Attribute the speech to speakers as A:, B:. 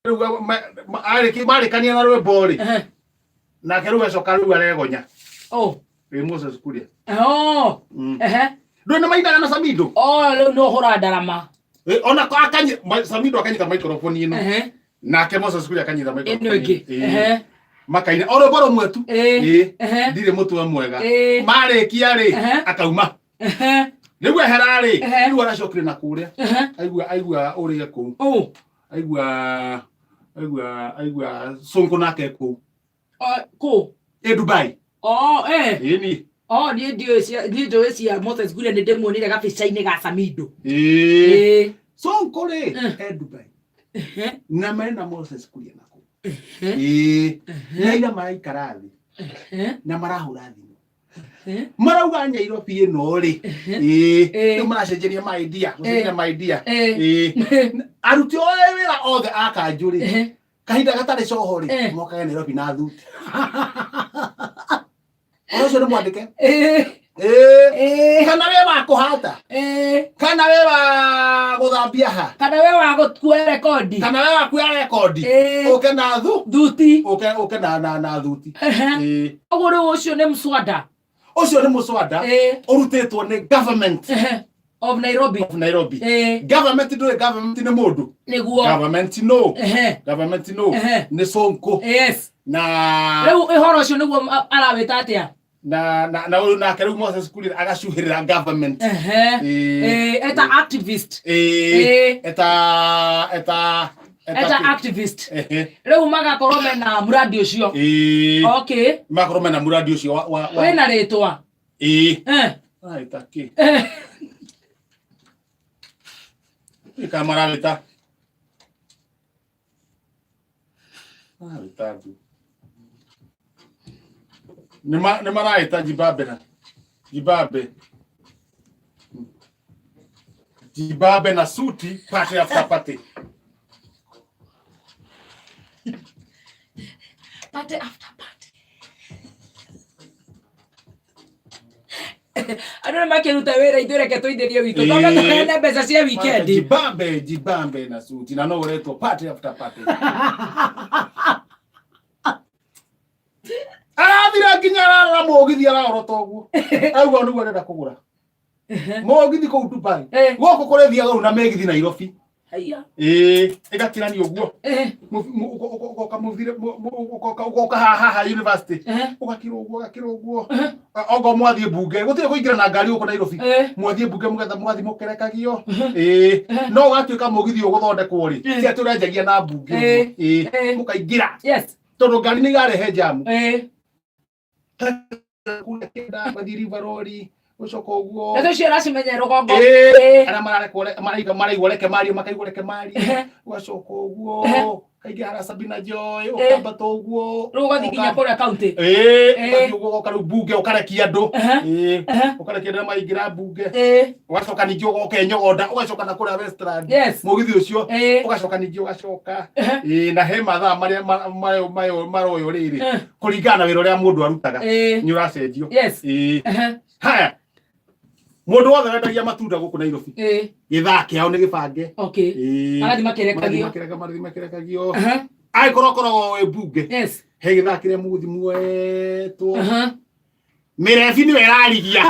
A: riu mari kania na rwimbo ri na ke ruwe coka riu aregonya Moses Kuria ndu na maindaga na Samido
B: riu no hura ndarama
A: ona akanye Samido akanyita microphone ino nake Moses Kuria akanyita microphone makaina oro boro mwetu ndire mutwe mwega marikia ri akauma riu ehera ri riu aracokire na kuria aigua uria ku aigua Sonko nake ku Dubai ni
B: ndio cia Moses Kuria ni ndemuonire gabica-ini ga Samido
A: Sonko ri Dubai na mena Moses Kuria nako na ira maraikara thi na marahura thimu marauga Nairobi ino ri ni maracenjeria maidia aruti oe wira othe akanju ri kahinda gatari coho ri mokaga Nairobi na thuti ocio ni mwandike kana we wa kuhata kana we wa guthambia ha
B: kana we wa gukua rekodi
A: uke na
B: thuti
A: uke na thuti
B: ogoro ucio ni mswada
A: urutitwo ni government
B: of Nairobi
A: government do government ni mundu
B: niguo
A: government no ni Sonko na
B: riu ihoro ucio niguo arawita atia
A: na kariu Moses Kuria agacuhirira government
B: eta activist
A: eta
B: activist riu magakorwo mena muradi ucio
A: magakorwo mena muradi ucio
B: wena ritwa
A: itaki ikamaralita vitatu ni maraita Jibabe na suti party after party
B: Ano makiruta wira ithure tuindirie witu toka tukene mbeca cia weekend
A: Jibabe na suti na no uretwo party after party arathira nginya arara mugithi ararota uguo aigua niguo arenda kugura mugithi ku Dubai goko kuri thiaga una megithi Nairobi igakirani uguo ugoka muthire ugoka haha university ugakira uguo ogo mwathie bunge gutire kuingira na ngari uko Nairobi mwathie bunge mugetha mwathi mukerekagio no ugatuika mugithi uguthondekwo ri cia turenjagia na bunge mukaingira tondu ngari ni garehe jamu kule kenda bathiri varori ucoko uguo
B: eto cia racimenya rugongo
A: ara maraigoreke mari makaigoreke mari ucoko uguo kaigi ara Sabina Joy ukambato uguo
B: rugothi nginya kuri county
A: uguo karu bunge ukarekia andu ukarekia andu maingira bunge ugacoka ningi ugoka nyogonda ugacoka na kuri Westland mugithi ucio ugacoka ningi ugacoka na he mathaa maria maroyo riri kuringana wira uria mundu arutaga ni uracenjio haya mundu wothe wendagia matunda guku Nairobi githaa kiao ni gibange
B: arathi makerekagio
A: ai korokoro we bunge he githaa kiria muguthi mwetwo mirebi ni werarigia